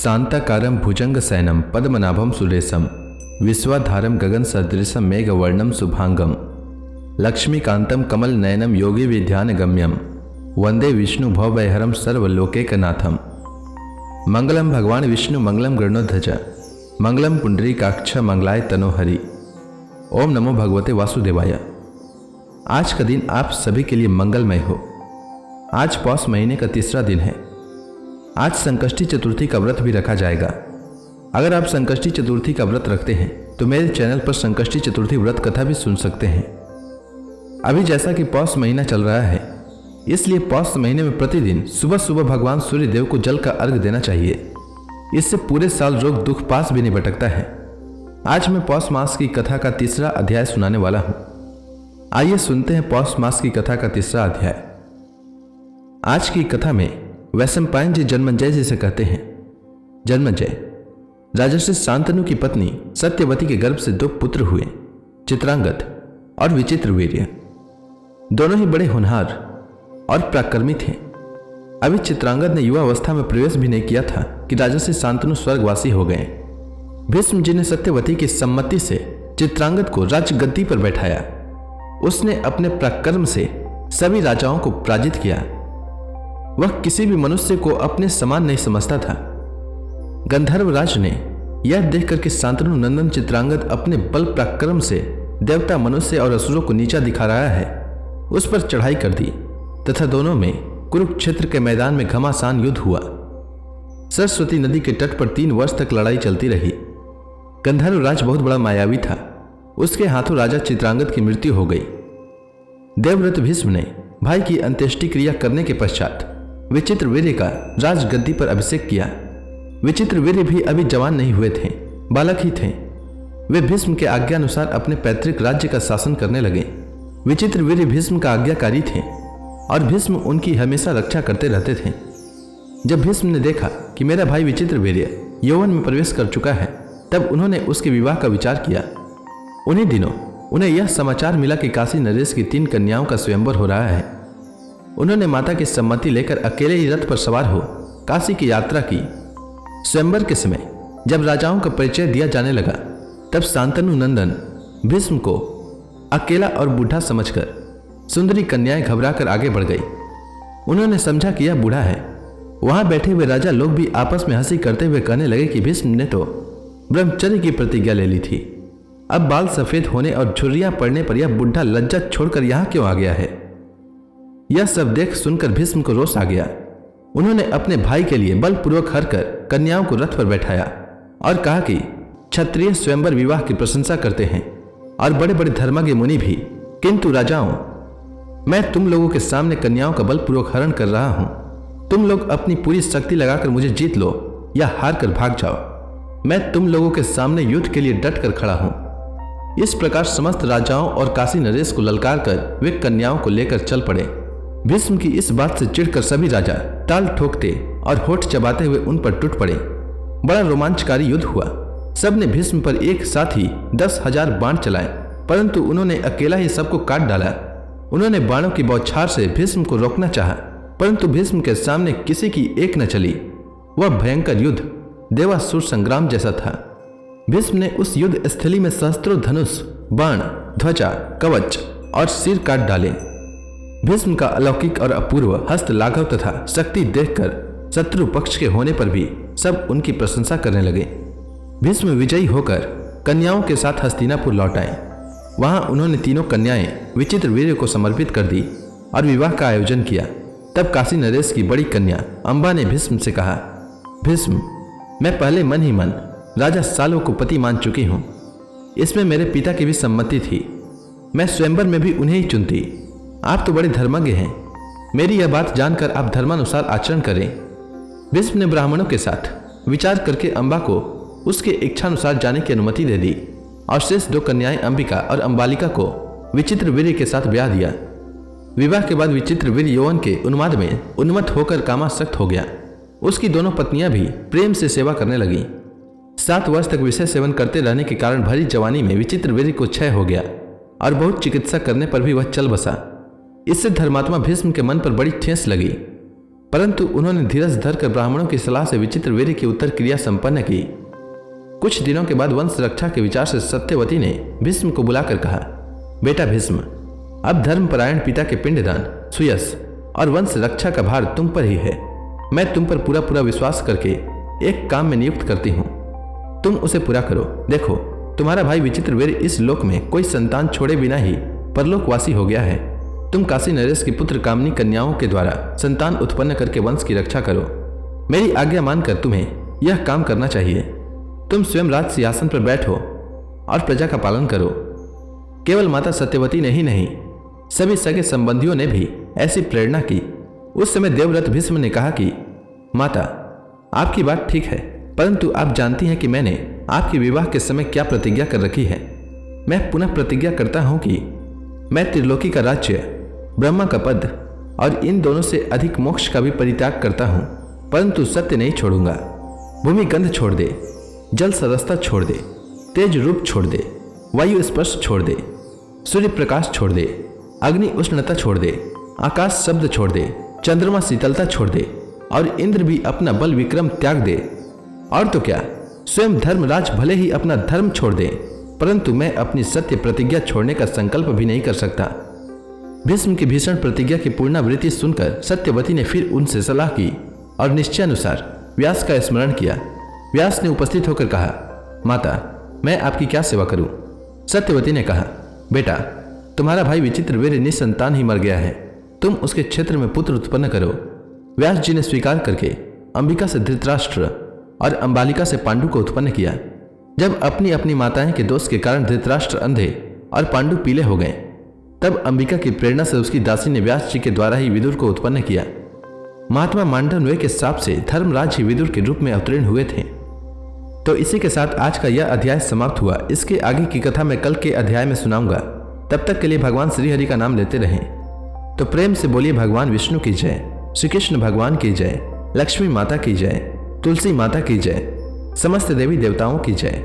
शांताकारं भुजंगशयनं पद्मनाभं सुरेशं विश्वाधारं गगनसदृशं मेघवर्णं शुभांगं लक्ष्मीकान्तं कमलनयनं योगी विध्यानगम्यं वंदे विष्णु भवभयहरं सर्वलोकैकनाथं। मंगलम भगवान विष्णु मंगलम गरुड़ध्वज मंगलम पुंडरीकाक्ष मंगलाय तनोहरि। ओम नमो भगवते वासुदेवाय। आज का दिन आप सभी के लिए मंगलमय हो। आज पौष महीने का तीसरा दिन है। आज संकष्टी चतुर्थी का व्रत भी रखा जाएगा। अगर आप संकष्टी चतुर्थी का व्रत रखते हैं तो मेरे चैनल पर संकष्टी चतुर्थी व्रत कथा भी सुन सकते हैं। अभी जैसा कि पौष महीना चल रहा है, इसलिए पौष महीने में प्रतिदिन सुबह सुबह भगवान सूर्य देव को जल का अर्घ देना चाहिए। इससे पूरे साल रोग दुख पास भी नहीं भटकता है। आज मैं पौष मास की कथा का तीसरा अध्याय सुनाने वाला हूं। आइए सुनते हैं पौष मास की कथा का तीसरा अध्याय। आज की कथा में वैशंपायन जी जन्मेजय जी से कहते हैं, जन्मेजय, राजर्षि शांतनु की पत्नी सत्यवती के गर्भ से 2 पुत्र हुए, चित्रांगद और विचित्रवीर्य। दोनों ही बड़े होनहार और पराक्रमी थे। अभी चित्रांगद ने युवावस्था में प्रवेश भी नहीं किया था कि राजर्षि शांतनु स्वर्गवासी हो गए। भीष्म जी ने सत्यवती की सम्मति से चित्रांगद को राजगद्दी पर बैठाया। उसने अपने पराक्रम से सभी राजाओं को पराजित किया। वह किसी भी मनुष्य को अपने समान नहीं समझता था। गंधर्वराज ने यह देखकर कि शांतनु नंदन चित्रांगद अपने बल पराक्रम से देवता, मनुष्य और असुरों को नीचा दिखा रहा है, उस पर चढ़ाई कर दी तथा दोनों में कुरुक्षेत्र के मैदान में घमासान युद्ध हुआ। सरस्वती नदी के तट पर 3 वर्ष तक लड़ाई चलती रही। गंधर्वराज बहुत बड़ा मायावी था। उसके हाथों राजा चित्रांगद की मृत्यु हो गई। देवव्रत भीष्म ने भाई की अंत्येष्टि क्रिया करने के पश्चात विचित्रवीर्य का राजगद्दी पर अभिषेक किया। विचित्रवीर्य भी अभी जवान नहीं हुए थे, बालक ही थे। वे भीष्म के आज्ञानुसार अपने पैतृक राज्य का शासन करने लगे। विचित्रवीर्य भीष्म का आज्ञाकारी थे और भीष्म उनकी हमेशा रक्षा करते रहते थे। जब भीष्म ने देखा कि मेरा भाई विचित्रवीर्य यौवन में प्रवेश कर चुका है, तब उन्होंने उसके विवाह का विचार किया। उन्हीं दिनों उन्हें यह समाचार मिला कि काशी नरेश की 3 कन्याओं का स्वयंवर हो रहा है। उन्होंने माता की सम्मति लेकर अकेले ही रथ पर सवार हो काशी की यात्रा की। स्वयंवर के समय जब राजाओं का परिचय दिया जाने लगा, तब शांतनु नंदन भीष्म को अकेला और बूढ़ा समझकर सुंदरी कन्याएं घबराकर आगे बढ़ गई। उन्होंने समझा कि यह बूढ़ा है। वहां बैठे हुए राजा लोग भी आपस में हंसी करते हुए कहने लगे कि भीष्म ने तो ब्रह्मचर्य की प्रतिज्ञा ले ली थी। अब बाल सफेद होने और झुर्रियां पड़ने पर यह बुढ़ा लज्जा छोड़कर यहां क्यों आ गया है। यह सब देख सुनकर भीष्म को रोष आ गया। उन्होंने अपने भाई के लिए बलपूर्वक हरकर कन्याओं को रथ पर बैठाया और कहा कि क्षत्रिय स्वयंवर विवाह की प्रशंसा करते हैं और बड़े बड़े धर्मज्ञ मुनि भी, किंतु राजाओं, मैं तुम लोगों के सामने कन्याओं का बलपूर्वक हरण कर रहा हूं। तुम लोग अपनी पूरी शक्ति लगाकर मुझे जीत लो या हार कर भाग जाओ। मैं तुम लोगों के सामने युद्ध के लिए डट कर खड़ा हूं। इस प्रकार समस्त राजाओं और काशी नरेश को ललकार कर वे कन्याओं को लेकर चल पड़े। भीष्म की इस बात से चिढ़कर सभी राजा ताल ठोकते और होठ चबाते हुए उन पर टूट पड़े। बड़ा रोमांचकारी युद्ध हुआ। सबने भीष्म पर एक साथ ही 10,000 बाण चलाए, परंतु उन्होंने अकेला ही सबको काट डाला। उन्होंने बाणों की बौछार से भीष्म को रोकना चाहा, परंतु भीष्म के सामने किसी की एक न चली। वह भयंकर युद्ध देवासुर संग्राम जैसा था। भीष्म ने उस युद्ध स्थली में सहस्त्रों धनुष, बाण, ध्वजा, कवच और सिर काट डाले। भीष्म का अलौकिक और अपूर्व हस्त लाघव तथा शक्ति देखकर शत्रु पक्ष के होने पर भी सब उनकी प्रशंसा करने लगे। भीष्म विजयी होकर कन्याओं के साथ हस्तिनापुर लौट आए। वहां उन्होंने 3 कन्याएं विचित्रवीर्य को समर्पित कर दी और विवाह का आयोजन किया। तब काशी नरेश की बड़ी कन्या अंबा ने भीष्म से कहा, भीष्म, मैं पहले मन ही मन राजा सालों को पति मान चुकी हूं। इसमें मेरे पिता की भी सम्मति थी। मैं स्वयंवर में भी उन्हें ही चुनती। आप तो बड़े धर्मज्ञ हैं। मेरी यह बात जानकर आप धर्मानुसार आचरण करें। भीष्म ने ब्राह्मणों के साथ विचार करके अंबा को उसके इच्छानुसार जाने की अनुमति दे दी और शेष 2 कन्याएं अंबिका और अंबालिका को विचित्रवीर्य के साथ ब्याह दिया। विवाह के बाद विचित्रवीर्य यौवन के उन्माद में उन्मत्त होकर कामासक्त हो गया। उसकी दोनों पत्नियां भी प्रेम से सेवा करने लगी। 7 वर्ष तक विषय सेवन करते रहने के कारण भरी जवानी में विचित्रवीर्य को क्षय हो गया और बहुत चिकित्सा करने पर भी वह चल बसा। इससे धर्मात्मा भीष्म के मन पर बड़ी ठेस लगी। परंतु उन्होंने धीरज धरकर ब्राह्मणों की सलाह से विचित्र वीर्य की उत्तर क्रिया संपन्न की। कुछ दिनों के बाद वंश रक्षा के विचार से सत्यवती ने भीष्म को बुलाकर कहा, बेटा भीष्म, अब धर्मपरायण पिता के पिंडदान, सुयश और वंश रक्षा का भार तुम पर ही है। मैं तुम पर पूरा पूरा विश्वास करके एक काम में नियुक्त करती हूँ, तुम उसे पूरा करो। देखो, तुम्हारा भाई विचित्रवीर इस लोक में कोई संतान छोड़े बिना ही परलोकवासी हो गया है। तुम काशी नरेश की पुत्र कामनी कन्याओं के द्वारा संतान उत्पन्न करके वंश की रक्षा करो। मेरी आज्ञा मानकर तुम्हें यह काम करना चाहिए। तुम स्वयं राज सिंहासन पर बैठो और प्रजा का पालन करो। केवल माता सत्यवती ने ही नहीं, सभी सगे संबंधियों ने भी ऐसी प्रेरणा की। उस समय देवव्रत भीष्म ने कहा कि माता, आपकी बात ठीक है, परंतु आप जानती हैं कि मैंने आपके विवाह के समय क्या प्रतिज्ञा कर रखी है। मैं पुनः प्रतिज्ञा करता हूं कि मैं त्रिलोकी का राज्य, ब्रह्मा का पद और इन दोनों से अधिक मोक्ष का भी परित्याग करता हूं, परंतु सत्य नहीं छोड़ूंगा। भूमि गंध छोड़ दे, जल सरसता छोड़ दे, तेज रूप छोड़ दे, वायु स्पर्श छोड़ दे, सूर्य प्रकाश छोड़ दे, अग्नि उष्णता छोड़ दे, आकाश शब्द छोड़ दे, चंद्रमा शीतलता छोड़ दे और इंद्र भी अपना बल विक्रम त्याग दे। और तो क्या, स्वयं धर्मराज भले ही अपना धर्म छोड़ दे, परंतु मैं अपनी सत्य प्रतिज्ञा छोड़ने का संकल्प भी नहीं कर सकता। भीष्म की भीषण प्रतिज्ञा की पूर्णावृत्ति सुनकर सत्यवती ने फिर उनसे सलाह की और निश्चयानुसार व्यास का स्मरण किया। व्यास ने उपस्थित होकर कहा, माता, मैं आपकी क्या सेवा करूं? सत्यवती ने कहा, बेटा, तुम्हारा भाई विचित्रवीर्य निसंतान ही मर गया है। तुम उसके क्षेत्र में पुत्र उत्पन्न करो। व्यास जी ने स्वीकार करके अंबिका से धृतराष्ट्र और अंबालिका से पांडु को उत्पन्न किया। जब अपनी अपनी माताएं के दोष के कारण धृतराष्ट्र अंधे और पांडु पीले हो गए, तब अंबिका की प्रेरणा से उसकी दासी ने व्यास जी के द्वारा ही विदुर को उत्पन्न किया। महात्मा मांडव्य के शाप से धर्मराज ही विदुर के रूप में अवतीर्ण हुए थे। तो इसी के साथ आज का यह अध्याय समाप्त हुआ। इसके आगे की कथा मैं कल के अध्याय में सुनाऊंगा। तब तक के लिए भगवान श्री हरि का नाम लेते रहें। तो प्रेम से बोलिए भगवान विष्णु की जय, श्री कृष्ण भगवान की जय, लक्ष्मी माता की जय, तुलसी माता की जय, समस्त देवी देवताओं की जय।